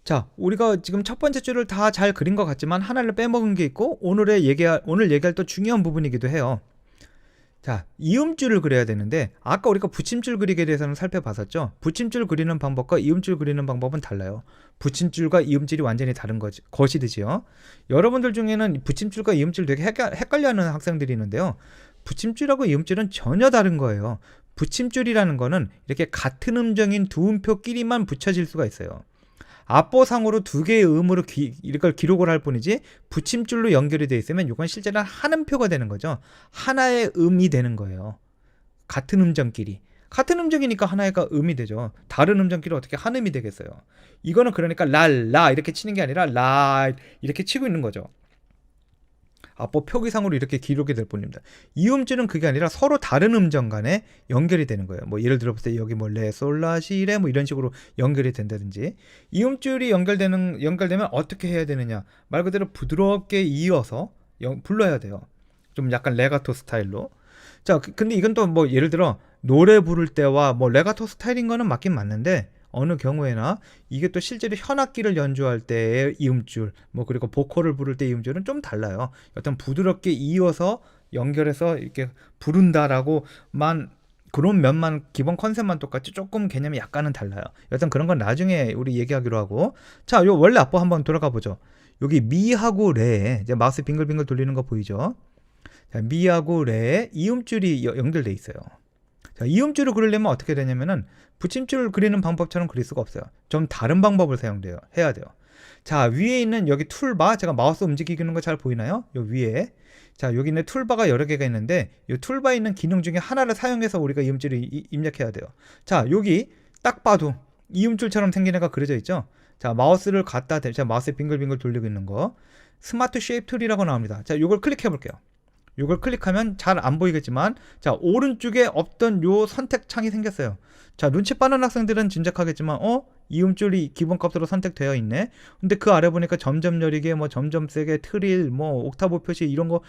자, 우리가 지금 첫 번째 줄을 다 잘 그린 것 같지만 하나를 빼먹은 게 있고 오늘 얘기할 또 중요한 부분이기도 해요. 자, 이음줄을 그려야 되는데 아까 우리가 붙임줄 그리기에 대해서는 살펴봤었죠. 붙임줄 그리는 방법과 이음줄 그리는 방법은 달라요. 붙임줄과 이음줄이 완전히 다른 것이듯이요. 여러분들 중에는 붙임줄과 이음줄 되게 헷갈려하는 학생들이 있는데요. 붙임줄하고 이음줄은 전혀 다른 거예요. 붙임줄이라는 거는 이렇게 같은 음정인 두 음표끼리만 붙여질 수가 있어요. 앞보상으로 두 개의 음으로 이걸 기록을 할 뿐이지 붙임줄로 연결이 되어 있으면 이건 실제는 한 음표가 되는 거죠. 하나의 음이 되는 거예요. 같은 음정끼리. 같은 음정이니까 하나의 음이 되죠. 다른 음정끼리 어떻게 한 음이 되겠어요. 이거는 그러니까 랄라 이렇게 치는 게 아니라 라 이렇게 치고 있는 거죠. 앞보 표기상으로 이렇게 기록이 될 뿐입니다. 이음줄은 그게 아니라 서로 다른 음정 간에 연결이 되는 거예요. 뭐 예를 들어 보세요. 여기 뭐 레, 솔, 라, 시, 레 뭐 이런 식으로 연결이 된다든지. 이음줄이 연결되면 어떻게 해야 되느냐? 말 그대로 부드럽게 이어서 불러야 돼요. 좀 약간 레가토 스타일로. 자, 근데 이건 또 뭐 예를 들어 노래 부를 때와 뭐 레가토 스타일인 거는 맞긴 맞는데 어느 경우에나 이게 또 실제로 현악기를 연주할 때의 이음줄, 뭐 그리고 보컬을 부를 때 이음줄은 좀 달라요. 어떤 부드럽게 이어서 연결해서 이렇게 부른다라고만 그런 면만 기본 컨셉만 똑같지 조금 개념이 약간은 달라요. 여튼 그런 건 나중에 우리 얘기하기로 하고. 자, 요 원래 악보 한번 돌아가 보죠. 여기 미하고 레, 이제 마우스 빙글빙글 돌리는 거 보이죠? 자, 미하고 레에 이음줄이 연결돼 있어요. 자, 이음줄을 그리려면 어떻게 되냐면은 붙임줄을 그리는 방법처럼 그릴 수가 없어요. 좀 다른 방법을 해야 돼요. 자, 위에 있는 여기 툴바, 제가 마우스 움직이는 거 잘 보이나요? 요 위에. 자, 여기 있는 툴바가 여러 개가 있는데 이 툴바에 있는 기능 중에 하나를 사용해서 우리가 이음줄을 입력해야 돼요. 자, 여기 딱 봐도 이음줄처럼 생긴 애가 그려져 있죠? 자, 마우스를 갖다 대, 제가 마우스 빙글빙글 돌리고 있는 거 스마트 쉐입 툴이라고 나옵니다. 자, 요걸 클릭해 볼게요. 이걸 클릭하면 잘 안 보이겠지만 자, 오른쪽에 없던 요 선택창이 생겼어요. 자, 눈치 빠른 학생들은 짐작하겠지만 이음줄이 기본값으로 선택되어 있네. 근데 그 아래 보니까 점점 여리게 뭐 점점 세게 트릴 뭐 옥타브 표시 이런 거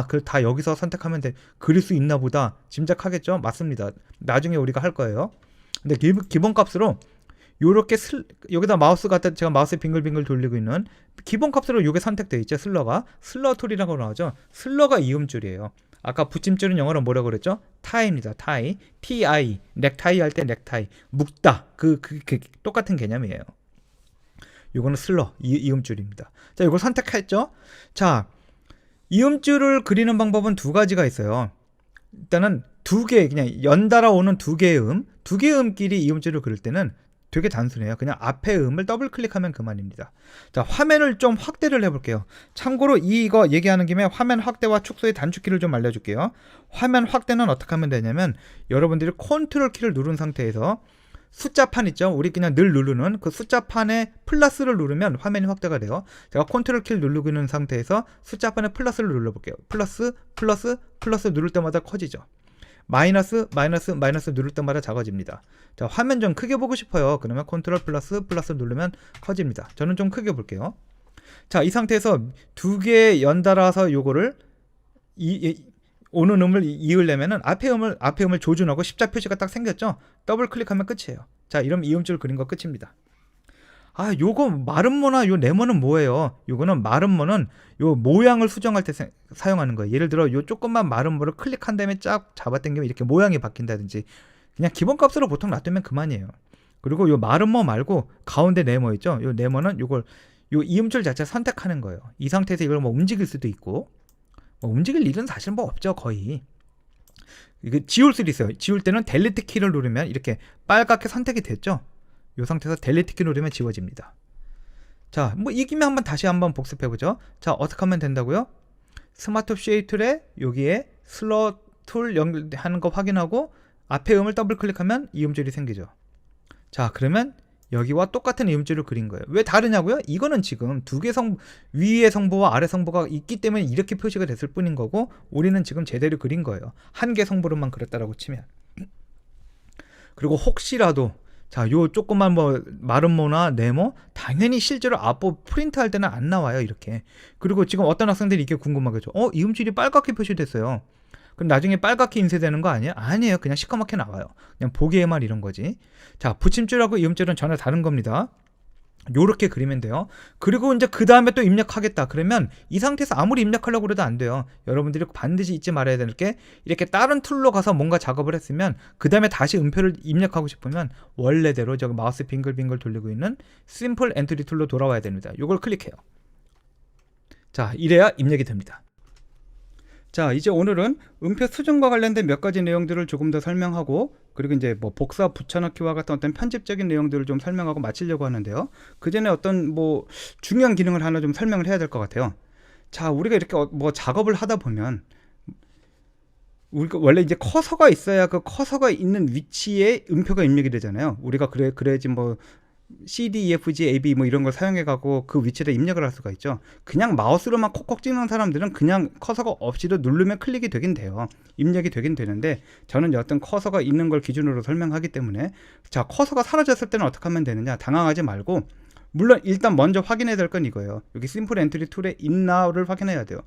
그 다 여기서 선택하면 돼. 그릴 수 있나 보다 짐작하겠죠? 맞습니다. 나중에 우리가 할 거예요. 근데 기본값으로 요렇게 여기다 마우스 갖다 제가 마우스 빙글빙글 돌리고 있는 기본값으로 요게 선택되어 있죠. 슬러 툴이라고 나오죠. 슬러가 이음줄이에요. 아까 붙임줄은 영어로 뭐라고 그랬죠? 타이입니다. 타이. TI. 넥타이 할 때 넥타이. 묶다. 그 똑같은 개념이에요. 요거는 슬러 이음줄입니다. 자, 이걸 선택했죠? 자, 이음줄을 그리는 방법은 두 가지가 있어요. 일단은 두 개, 그냥 연달아 오는 두 개의 두 개의 음끼리 이음줄을 그릴 때는 되게 단순해요. 그냥 앞에 음을 더블 클릭하면 그만입니다. 자, 화면을 좀 확대를 해볼게요. 참고로 이거 얘기하는 김에 화면 확대와 축소의 단축키를 좀 알려줄게요. 화면 확대는 어떻게 하면 되냐면 여러분들이 컨트롤 키를 누른 상태에서 숫자판 있죠? 우리 그냥 늘 누르는 그 숫자판에 플러스를 누르면 화면이 확대가 돼요. 제가 컨트롤 키를 누르고 있는 상태에서 숫자판에 플러스를 눌러볼게요. 플러스 누를 때마다 커지죠. 마이너스 누를 때마다 작아집니다. 자, 화면 좀 크게 보고 싶어요. 그러면 컨트롤 플러스 누르면 커집니다. 저는 좀 크게 볼게요. 자, 이 상태에서 두 개 연달아서 요거를 오는 음을 이으려면은 앞에 음을 조준하고 십자 표시가 딱 생겼죠? 더블 클릭하면 끝이에요. 자, 이러면 이음줄 그린 거 끝입니다. 요거 마름모나 요 네모는 뭐예요? 요거는 마름모는 요 모양을 수정할 때 사용하는 거예요. 예를 들어 요 조금만 마름모를 클릭한 다음에 쫙 잡아당기면 이렇게 모양이 바뀐다든지 그냥 기본값으로 보통 놔두면 그만이에요. 그리고 요 마름모 말고 가운데 네모 있죠? 요 네모는 요 이음줄 자체 선택하는 거예요. 이 상태에서 이걸 뭐 움직일 수도 있고 뭐 움직일 일은 사실 뭐 없죠, 거의. 이거 지울 수도 있어요. 지울 때는 델리트 키를 누르면 이렇게 빨갛게 선택이 됐죠? 이 상태에서 델리트 키 누르면 지워집니다. 자, 뭐 이 김에 다시 한번 복습해보죠. 자, 어떻게 하면 된다고요? 스마트 쉐입 툴에 여기에 슬러 툴 연결하는 거 확인하고 앞에 음을 더블 클릭하면 이음줄이 생기죠. 자, 그러면 여기와 똑같은 이음줄을 그린 거예요. 왜 다르냐고요? 이거는 지금 두 개 위의 성부와 아래 성부가 있기 때문에 이렇게 표시가 됐을 뿐인 거고 우리는 지금 제대로 그린 거예요. 한 개 성부로만 그렸다라고 치면. 그리고 혹시라도 자, 요 조그만 뭐 마름모나 네모 당연히 실제로 앞부 프린트 할 때는 안 나와요, 이렇게. 그리고 지금 어떤 학생들이 이게 궁금하겠죠. 이음줄이 빨갛게 표시됐어요. 그럼 나중에 빨갛게 인쇄되는 거 아니에요? 아니에요. 그냥 시커멓게 나와요. 그냥 보기에만 이런 거지. 자, 붙임줄하고 이음줄은 전혀 다른 겁니다. 요렇게 그리면 돼요. 그리고 이제 그 다음에 또 입력하겠다 그러면 이 상태에서 아무리 입력하려고 그래도 안 돼요. 여러분들이 반드시 잊지 말아야 될 게, 이렇게 다른 툴로 가서 뭔가 작업을 했으면 그 다음에 다시 음표를 입력하고 싶으면 원래대로 저기 마우스 빙글빙글 돌리고 있는 심플 엔트리 툴로 돌아와야 됩니다. 요걸 클릭해요. 자, 이래야 입력이 됩니다. 자, 이제 오늘은 음표 수정과 관련된 몇 가지 내용들을 조금 더 설명하고, 그리고 이제 뭐 복사 붙여넣기와 같은 어떤 편집적인 내용들을 좀 설명하고 마치려고 하는데요. 그 전에 어떤 뭐 중요한 기능을 하나 좀 설명을 해야 될 것 같아요. 자, 우리가 이렇게 뭐 작업을 하다 보면 우리가 원래 이제 커서가 있어야 그 커서가 있는 위치에 음표가 입력이 되잖아요. 우리가 그래야지 뭐 C, D, E, F, G, A, B 뭐 이런 걸 사용해 갖고 그 위치에 입력을 할 수가 있죠. 그냥 마우스로만 콕콕 찍는 사람들은 그냥 커서가 없이도 누르면 클릭이 되긴 돼요. 입력이 되긴 되는데, 저는 어떤 커서가 있는 걸 기준으로 설명하기 때문에, 자, 커서가 사라졌을 때는 어떻게 하면 되느냐, 당황하지 말고, 물론 일단 먼저 확인해야 될 건 이거예요. 여기 심플 엔트리 툴에 있나를 확인해야 돼요.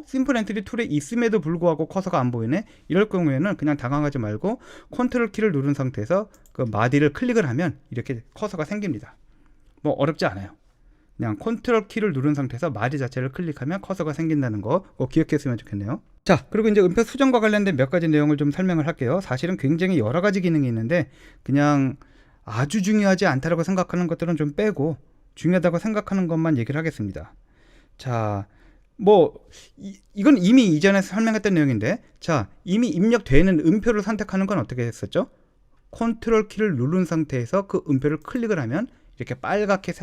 심플 엔트리 툴에 있음에도 불구하고 커서가 안 보이네? 이럴 경우에는 그냥 당황하지 말고 컨트롤 키를 누른 상태에서 그 마디를 클릭을 하면 이렇게 커서가 생깁니다. 뭐 어렵지 않아요. 그냥 컨트롤 키를 누른 상태에서 마디 자체를 클릭하면 커서가 생긴다는 거 꼭 기억했으면 좋겠네요. 자, 그리고 이제 음표 수정과 관련된 몇 가지 내용을 좀 설명을 할게요. 사실은 굉장히 여러 가지 기능이 있는데, 그냥 아주 중요하지 않다라고 생각하는 것들은 좀 빼고 중요하다고 생각하는 것만 얘기를 하겠습니다. 자, 뭐 이건 이미 이전에 설명했던 내용인데, 자, 이미 입력되는 음표를 선택하는 건 어떻게 했었죠? 컨트롤 키를 누른 상태에서 그 음표를 클릭을 하면 이렇게 빨갛게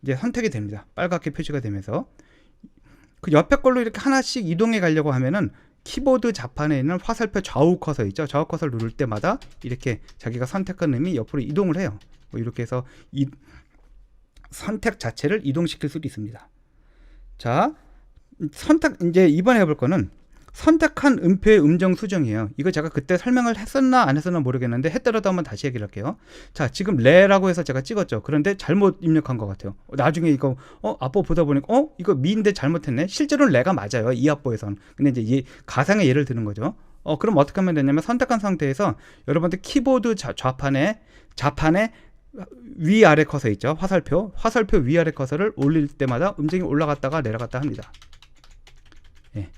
이제 선택이 됩니다. 빨갛게 표시가 되면서 그 옆에 걸로 이렇게 하나씩 이동해 가려고 하면은 키보드 좌판에 있는 화살표 좌우 커서 있죠. 좌우 커서를 누를 때마다 이렇게 자기가 선택한 음이 옆으로 이동을 해요. 뭐 이렇게 해서 이 선택 자체를 이동시킬 수도 있습니다. 자, 이제 이번에 해볼 거는 선택한 음표의 음정 수정이에요. 이거 제가 그때 설명을 했었나 안 했었나 모르겠는데, 했더라도 한번 다시 얘기를 할게요. 자, 지금 레라고 해서 제가 찍었죠. 그런데 잘못 입력한 것 같아요. 나중에 이거 앞보 보다 보니까 이거 미인데 잘못했네. 실제로는 레가 맞아요, 이 앞보에선. 근데 이제 가상의 예를 드는 거죠. 그럼 어떻게 하면 되냐면, 선택한 상태에서 여러분들 키보드 좌판에 위아래 커서 있죠. 화살표 위아래 커서를 올릴 때마다 음정이 올라갔다가 내려갔다 합니다. 예.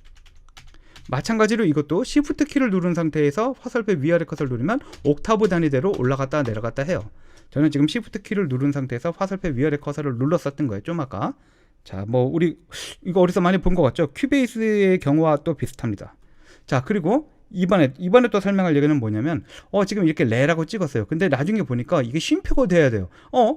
마찬가지로 이것도 Shift 키를 누른 상태에서 화살표 위아래 커서를 누르면 옥타브 단위대로 올라갔다 내려갔다 해요. 저는 지금 Shift 키를 누른 상태에서 화살표 위아래 커서를 눌렀었던 거예요, 좀 아까. 자, 뭐 우리 이거 어디서 많이 본 것 같죠? 큐베이스의 경우와 또 비슷합니다. 자, 그리고 이번에 또 설명할 얘기는 뭐냐면, 지금 이렇게 레라고 찍었어요. 근데 나중에 보니까 이게 쉼표가 돼야 돼요.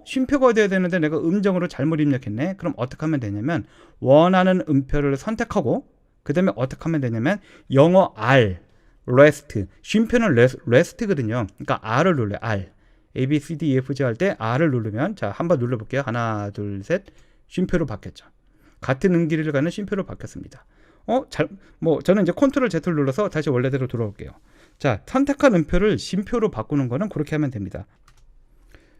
쉼표가 돼야 되는데 내가 음정으로 잘못 입력했네. 그럼 어떻게 하면 되냐면, 원하는 음표를 선택하고, 그 다음에 어떻게 하면 되냐면, 영어 R, REST, 쉼표는 REST거든요. 그러니까 R을 눌러요. R. A, B, C, D, E, F, G 할 때 R을 누르면, 자, 한번 눌러볼게요. 하나, 둘, 셋. 쉼표로 바뀌었죠. 같은 음길을 가는 쉼표로 바뀌었습니다. 저는 이제 컨트롤 Z를 눌러서 다시 원래대로 돌아올게요. 자, 선택한 음표를 쉼표로 바꾸는 거는 그렇게 하면 됩니다.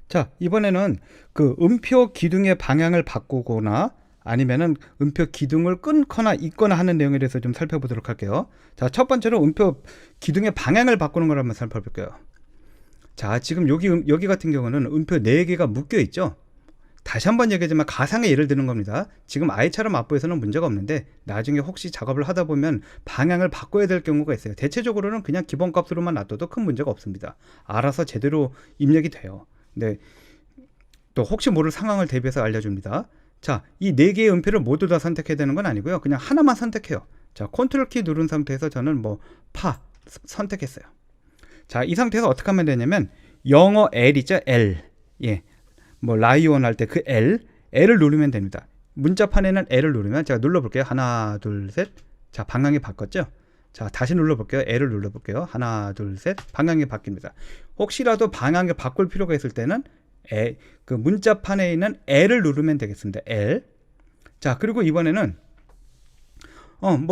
자, 이번에는 그 음표 기둥의 방향을 바꾸거나 아니면은 음표 기둥을 끊거나 잇거나 하는 내용에 대해서 좀 살펴보도록 할게요. 자, 첫 번째로 음표 기둥의 방향을 바꾸는 걸 한번 살펴볼게요. 자, 지금 여기 같은 경우는 음표 4개가 묶여 있죠. 다시 한번 얘기하지만 가상의 예를 드는 겁니다. 지금 아이처럼 앞보에서는 문제가 없는데, 나중에 혹시 작업을 하다 보면 방향을 바꿔야 될 경우가 있어요. 대체적으로는 그냥 기본값으로만 놔둬도 큰 문제가 없습니다. 알아서 제대로 입력이 돼요. 근데 또 혹시 모를 상황을 대비해서 알려줍니다. 자, 이 4개의 음표를 모두 다 선택해야 되는 건 아니고요. 그냥 하나만 선택해요. 자, 컨트롤 키 누른 상태에서 저는 선택했어요. 자, 이 상태에서 어떻게 하면 되냐면, 영어 L 있죠? L. 예. 뭐 라이온 할 때 그 L을 누르면 됩니다. 문자판에는 L을 누르면, 제가 눌러볼게요. 하나, 둘, 셋. 자, 방향이 바뀌었죠? 자, 다시 눌러볼게요. L을 눌러볼게요. 하나, 둘, 셋. 방향이 바뀝니다. 혹시라도 방향을 바꿀 필요가 있을 때는 그 문자판에 있는 L을 누르면 되겠습니다. L. 자, 그리고 이번에는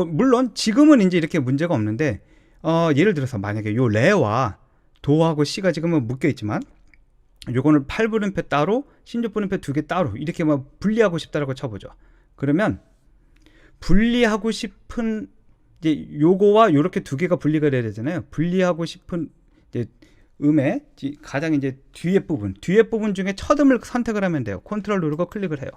물론 지금은 이제 이렇게 문제가 없는데, 예를 들어서 만약에 요 레와 도하고 C가 지금은 묶여 있지만, 요거는 8분음표 따로, 16분음표 2개 따로 이렇게 분리하고 싶다라고 쳐보죠. 그러면 분리하고 싶은 이제 요거와 요렇게 2개가 분리가 돼야 되잖아요. 분리하고 싶은 이제 음의 가장 이제 뒤에 부분 중에 첫 음을 선택을 하면 돼요. 컨트롤 누르고 클릭을 해요.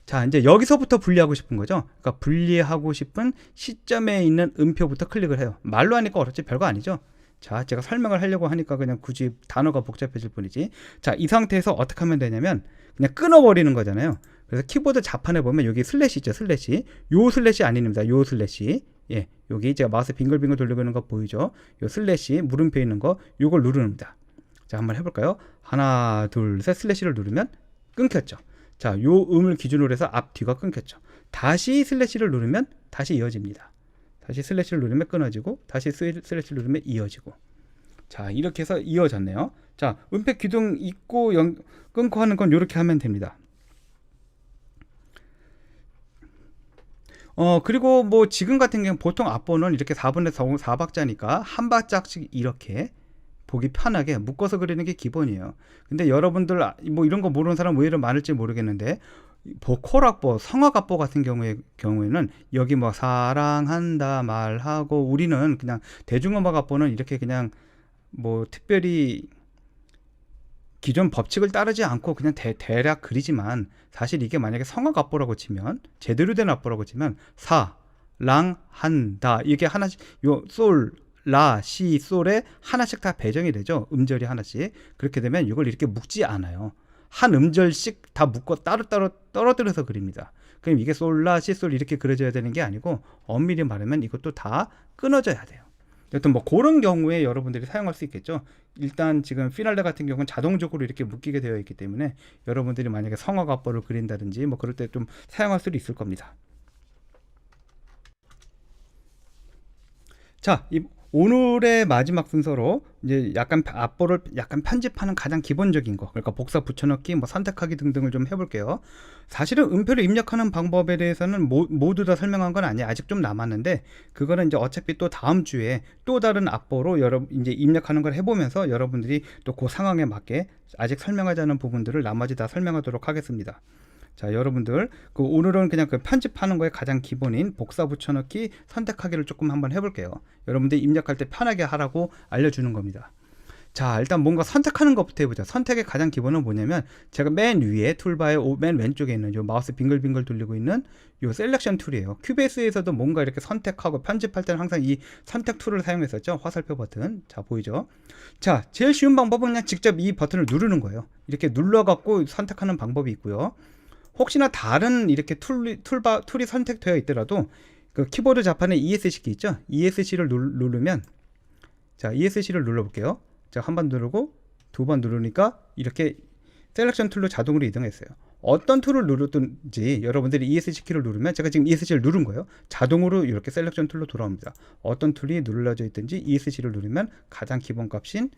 자, 이제 여기서부터 분리하고 싶은 거죠. 그러니까 분리하고 싶은 시점에 있는 음표부터 클릭을 해요. 말로 하니까 어렵지 별거 아니죠. 자, 제가 설명을 하려고 하니까 그냥 굳이 단어가 복잡해질 뿐이지. 자, 이 상태에서 어떻게 하면 되냐면 그냥 끊어버리는 거잖아요. 그래서 키보드 자판에 보면 여기 슬래시 있죠. 슬래시. 요 슬래시 아닙니다. 요 슬래시. 예, 여기 제가 마우스 빙글빙글 돌리고 있는 거 보이죠? 요 슬래시 물음표 있는 거 요걸 누릅니다. 자, 한번 해볼까요? 하나, 둘, 셋 슬래시를 누르면 끊겼죠. 자, 요 음을 기준으로 해서 앞 뒤가 끊겼죠. 다시 슬래시를 누르면 다시 이어집니다. 다시 슬래시를 누르면 끊어지고 다시 슬래시를 누르면 이어지고. 자, 이렇게 해서 이어졌네요. 자, 음패 기둥 있고 끊고 하는 건 이렇게 하면 됩니다. 그리고 뭐 지금 같은 경우는 보통 앞번호는 이렇게 4분의 4박자니까 한 박자씩 이렇게 보기 편하게 묶어서 그리는 게 기본이에요. 근데 여러분들 뭐 이런 거 모르는 사람 왜 이렇게 많을지 모르겠는데 보컬 악보, 성악 악보 같은 경우에는 여기 뭐 사랑한다 말하고 우리는 그냥 대중음악 악보는 이렇게 그냥 뭐 특별히 기존 법칙을 따르지 않고 그냥 대략 그리지만 사실 이게 만약에 성악 악보라고 치면 제대로 된 악보라고 치면 사랑한다 이게 하나씩 요 솔 라, 시, 솔에 하나씩 다 배정이 되죠. 음절이 하나씩. 그렇게 되면 이걸 이렇게 묶지 않아요. 한 음절씩 다 묶어 따로따로 떨어뜨려서 그립니다. 그럼 이게 솔, 라, 시, 솔 이렇게 그려져야 되는 게 아니고 엄밀히 말하면 이것도 다 끊어져야 돼요. 여튼 뭐 그런 경우에 여러분들이 사용할 수 있겠죠. 일단 지금 피날레 같은 경우는 자동적으로 이렇게 묶이게 되어 있기 때문에 여러분들이 만약에 성악 악보를 그린다든지 뭐 그럴 때 좀 사용할 수도 있을 겁니다. 자, 오늘의 마지막 순서로 이제 약간 앞보를 약간 편집하는 가장 기본적인 거, 그러니까 복사 붙여넣기, 뭐 선택하기 등등을 좀 해볼게요. 사실은 음표를 입력하는 방법에 대해서는 모두 다 설명한 건 아니에요. 아직 좀 남았는데 그거는 이제 어차피 또 다음 주에 또 다른 앞보로 이제 입력하는 걸 해보면서 여러분들이 또 그 상황에 맞게 아직 설명하지 않은 부분들을 나머지 다 설명하도록 하겠습니다. 자, 여러분들 오늘은 그냥 그 편집하는 거에 가장 기본인 복사 붙여넣기 선택하기를 조금 한번 해볼게요. 여러분들 입력할 때 편하게 하라고 알려주는 겁니다. 자, 일단 뭔가 선택하는 것부터 해보자. 선택의 가장 기본은 뭐냐면 제가 맨 위에 툴바의 맨 왼쪽에 있는 요 마우스 빙글빙글 돌리고 있는 요 셀렉션 툴이에요. 큐베이스에서도 뭔가 이렇게 선택하고 편집할 때는 항상 이 선택 툴을 사용했었죠. 화살표 버튼. 자, 보이죠? 자, 제일 쉬운 방법은 그냥 직접 이 버튼을 누르는 거예요. 이렇게 눌러갖고 선택하는 방법이 있고요. 혹시나 다른 이렇게 툴이 선택되어 있더라도 그 키보드 자판에 ESC 키 있죠? ESC를 누르면 자, ESC를 눌러볼게요. 자, 한 번 누르고 두 번 누르니까 이렇게 셀렉션 툴로 자동으로 이동했어요. 어떤 툴을 누르든지 여러분들이 ESC 키를 누르면 제가 지금 ESC를 누른 거예요. 자동으로 이렇게 셀렉션 툴로 돌아옵니다. 어떤 툴이 눌러져 있든지 ESC를 누르면 가장 기본 값인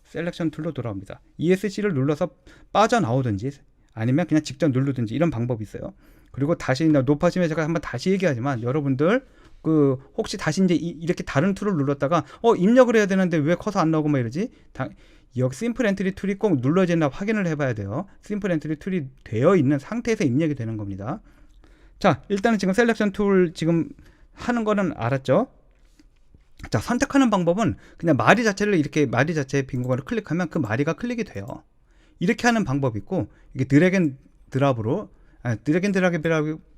셀렉션 툴로 돌아옵니다. ESC를 눌러서 빠져나오든지 아니면 그냥 직접 누르든지 이런 방법이 있어요. 그리고 다시 높아지면 제가 한번 다시 얘기하지만 여러분들 혹시 다시 이제 이렇게 다른 툴을 눌렀다가 입력을 해야 되는데 왜 커서 안 나오고 막 이러지? 여기 심플 엔트리 툴이 꼭 눌러져 있나 확인을 해봐야 돼요. 심플 엔트리 툴이 되어 있는 상태에서 입력이 되는 겁니다. 자, 일단은 지금 셀렉션 툴 지금 하는 거는 알았죠? 자, 선택하는 방법은 그냥 마리 자체를 이렇게 마리 자체의 빈 공간을 클릭하면 그 마리가 클릭이 돼요. 이렇게 하는 방법이 있고 이게 드래그 앤 드랍으로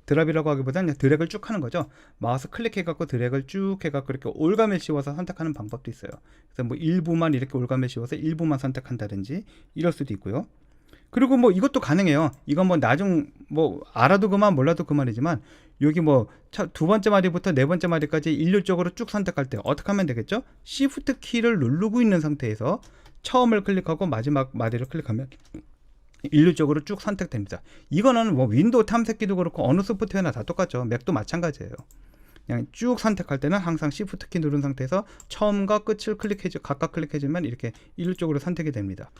드랍이라고 하기보다는 그냥 드래그를 쭉 하는 거죠. 마우스 클릭해갖고 드래그를 쭉 해갖고 이렇게 올가매 씌워서 선택하는 방법도 있어요. 그래서 뭐 일부만 이렇게 올가매 씌워서 일부만 선택한다든지 이럴 수도 있고요. 그리고 뭐 이것도 가능해요. 이건 뭐 나중 뭐 알아도 그만 몰라도 그만이지만 여기 뭐 두 번째 마디부터 네 번째 마디까지 일률적으로 쭉 선택할 때 어떻게 하면 되겠죠? Shift 키를 누르고 있는 상태에서 처음을 클릭하고 마지막 마디를 클릭하면 일률적으로 쭉 선택됩니다. 이거는 뭐 윈도우 탐색기도 그렇고 어느 소프트웨어나 다 똑같죠. 맥도 마찬가지예요. 그냥 쭉 선택할 때는 항상 Shift 키 누른 상태에서 처음과 끝을 각각 클릭해주면 이렇게 일률적으로 선택이 됩니다.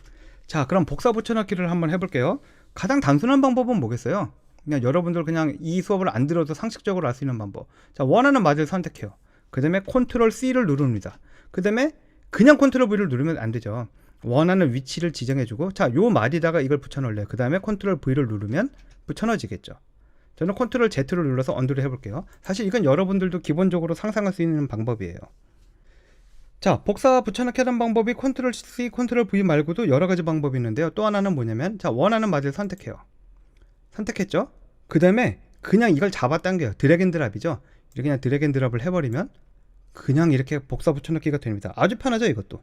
자, 그럼 복사 붙여넣기를 한번 해볼게요. 가장 단순한 방법은 뭐겠어요? 그냥 여러분들 그냥 이 수업을 안 들어도 상식적으로 알 수 있는 방법. 자, 원하는 마디를 선택해요. 그 다음에 Ctrl C를 누릅니다. 그 다음에 그냥 Ctrl V를 누르면 안 되죠. 원하는 위치를 지정해주고, 자, 요 마디다가 이걸 붙여넣을래요. 그 다음에 Ctrl V를 누르면 붙여넣어지겠죠. 저는 Ctrl Z를 눌러서 언두를 해볼게요. 사실 이건 여러분들도 기본적으로 상상할 수 있는 방법이에요. 자, 복사 붙여넣기 하는 방법이 컨트롤 C, 컨트롤 V 말고도 여러 가지 방법이 있는데요. 또 하나는 뭐냐면, 자, 원하는 마디를 선택해요. 선택했죠? 그 다음에 그냥 이걸 잡아당겨요. 드래그 앤 드랍이죠. 이렇게 그냥 드래그 앤 드랍을 해버리면 그냥 이렇게 복사 붙여넣기가 됩니다. 아주 편하죠, 이것도.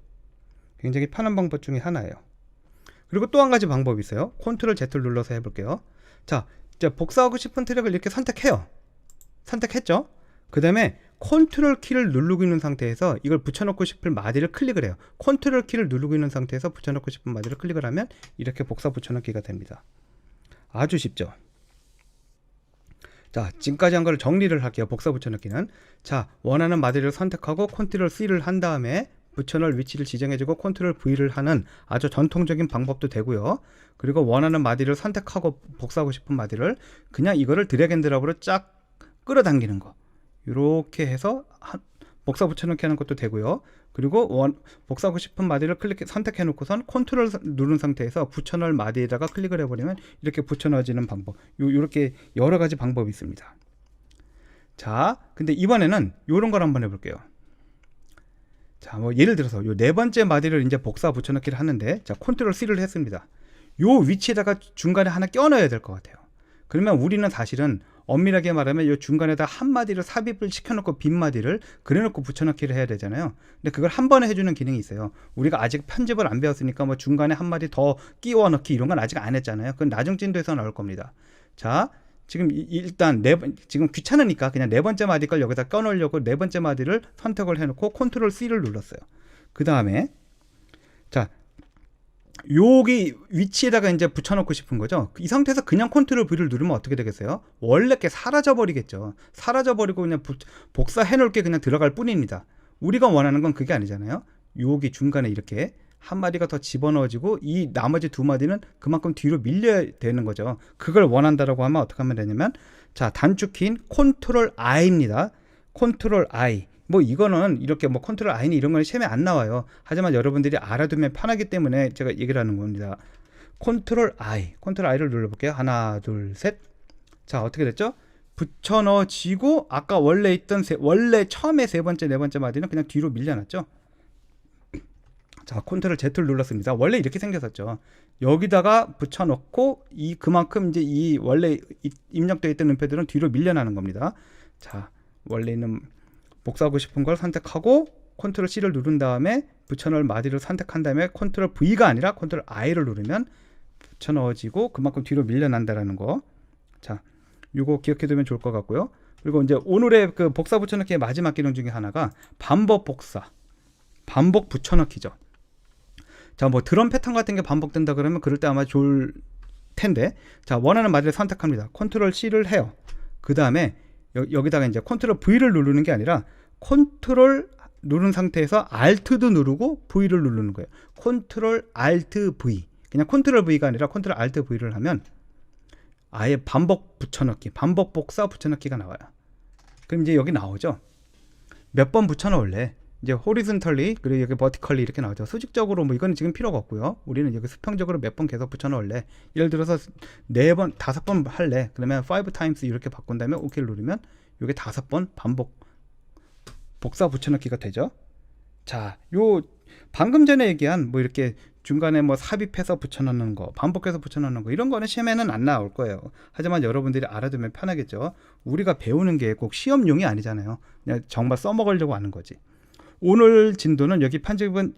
굉장히 편한 방법 중에 하나예요. 그리고 또 한 가지 방법이 있어요. 컨트롤 Z를 눌러서 해볼게요. 자, 이제 복사하고 싶은 트랙을 이렇게 선택해요. 선택했죠? 그 다음에 컨트롤 키를 누르고 있는 상태에서 이걸 붙여넣고 싶은 마디를 클릭을 해요. 컨트롤 키를 누르고 있는 상태에서 붙여넣고 싶은 마디를 클릭을 하면 이렇게 복사 붙여넣기가 됩니다. 아주 쉽죠? 자, 지금까지 한 걸 정리를 할게요. 복사 붙여넣기는. 자, 원하는 마디를 선택하고 컨트롤 C를 한 다음에 붙여넣을 위치를 지정해주고 컨트롤 V를 하는 아주 전통적인 방법도 되고요. 그리고 원하는 마디를 선택하고 복사하고 싶은 마디를 그냥 이거를 드래그 앤 드랍으로 쫙 끌어당기는 거. 이렇게 해서 복사 붙여넣기 하는 것도 되고요. 그리고 복사하고 싶은 마디를 선택해 놓고선 컨트롤 누른 상태에서 붙여넣을 마디에다가 클릭을 해버리면 이렇게 붙여넣어지는 방법. 이렇게 여러 가지 방법이 있습니다. 자, 근데 이번에는 이런 걸 한번 해볼게요. 자, 뭐 예를 들어서 요 네 번째 마디를 이제 복사 붙여넣기를 하는데, 자, 컨트롤 C를 했습니다. 요 위치에다가 중간에 하나 껴넣어야 될 것 같아요. 그러면 우리는 사실은 엄밀하게 말하면 이 중간에다 한 마디를 삽입을 시켜놓고 빈 마디를 그려놓고 붙여넣기를 해야 되잖아요. 근데 그걸 한 번에 해주는 기능이 있어요. 우리가 아직 편집을 안 배웠으니까 뭐 중간에 한 마디 더 끼워 넣기 이런 건 아직 안 했잖아요. 그건 나중 진도에서 나올 겁니다. 자, 지금 일단 지금 귀찮으니까 그냥 네 번째 마디 걸 여기다 껴넣으려고 네 번째 마디를 선택을 해놓고 컨트롤 C를 눌렀어요. 그 다음에 자, 여기 위치에다가 이제 붙여넣고 싶은 거죠. 이 상태에서 그냥 컨트롤 V를 누르면 어떻게 되겠어요? 원래 게 사라져 버리겠죠. 사라져 버리고 그냥 복사해 놓을 게 그냥 들어갈 뿐입니다. 우리가 원하는 건 그게 아니잖아요. 여기 중간에 이렇게 한 마디가 더 집어넣어지고 이 나머지 두 마디는 그만큼 뒤로 밀려야 되는 거죠. 그걸 원한다라고 하면 어떻게 하면 되냐면, 자, 단축키인 컨트롤 I입니다. 컨트롤 I. 뭐 이거는 이렇게 뭐 컨트롤 I니 이런 거는 시험에 안 나와요. 하지만 여러분들이 알아두면 편하기 때문에 제가 얘기를 하는 겁니다. 컨트롤 I를 눌러볼게요. 하나, 둘, 셋. 자, 어떻게 됐죠? 붙여 넣어지고 아까 원래 있던 원래 처음에 세 번째, 네 번째 마디는 그냥 뒤로 밀려났죠. 자, 컨트롤 Z를 눌렀습니다. 원래 이렇게 생겼었죠. 여기다가 붙여넣고 그만큼 이제 이 원래 입력되어 있던 음표들은 뒤로 밀려나는 겁니다. 자, 원래 있는 복사하고 싶은 걸 선택하고 컨트롤 C를 누른 다음에 붙여넣을 마디를 선택한 다음에 컨트롤 V가 아니라 컨트롤 I를 누르면 붙여넣어지고 그만큼 뒤로 밀려난다라는 거. 자, 이거 기억해두면 좋을 것 같고요. 그리고 이제 오늘의 그 복사 붙여넣기의 마지막 기능 중에 하나가 반복 복사, 반복 붙여넣기죠. 자, 뭐 드럼 패턴 같은 게 반복된다 그러면 그럴 때 아마 좋을 텐데, 자, 원하는 마디를 선택합니다. 컨트롤 C를 해요. 그 다음에 여기다가 이제 컨트롤 V를 누르는 게 아니라 컨트롤 누른 상태에서 Alt도 누르고 V를 누르는 거예요. 컨트롤 Alt V. 그냥 컨트롤 V가 아니라 컨트롤 Alt V를 하면 아예 반복 붙여넣기, 반복 복사 붙여넣기가 나와요. 그럼 이제 여기 나오죠. 몇 번 붙여넣을래? 이제 호리즌털리 그리고 여기 버티컬리 이렇게 나오죠. 수직적으로 뭐 이거는 지금 필요가 없고요. 우리는 여기 수평적으로 몇 번 계속 붙여넣을래. 예를 들어서 4번, 5번 할래. 그러면 5 times 이렇게 바꾼 다음에 OK를 누르면 이게 5번 반복 복사 붙여넣기가 되죠. 자, 요 방금 전에 얘기한 뭐 이렇게 중간에 뭐 삽입해서 붙여넣는 거, 반복해서 붙여넣는 거 이런 거는 시험에는 안 나올 거예요. 하지만 여러분들이 알아두면 편하겠죠. 우리가 배우는 게 꼭 시험용이 아니잖아요. 그냥 정말 써먹으려고 하는 거지. 오늘 진도는 여기 편집은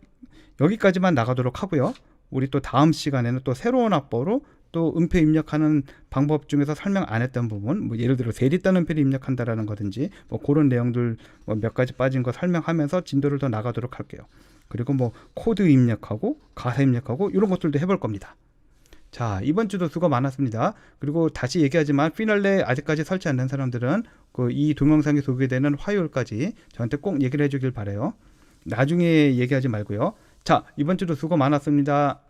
여기까지만 나가도록 하고요. 우리 또 다음 시간에는 또 새로운 악보로 또 음표 입력하는 방법 중에서 설명 안 했던 부분, 뭐 예를 들어 세리단 음표를 입력한다라는 거든지 뭐 그런 내용들 뭐 몇 가지 빠진 거 설명하면서 진도를 더 나가도록 할게요. 그리고 뭐 코드 입력하고 가사 입력하고 이런 것들도 해볼 겁니다. 자, 이번 주도 수고 많았습니다. 그리고 다시 얘기하지만 피널레 아직까지 설치 안 된 사람들은 그 이 동영상이 소개되는 화요일까지 저한테 꼭 얘기를 해주길 바래요. 나중에 얘기하지 말고요. 자, 이번 주도 수고 많았습니다.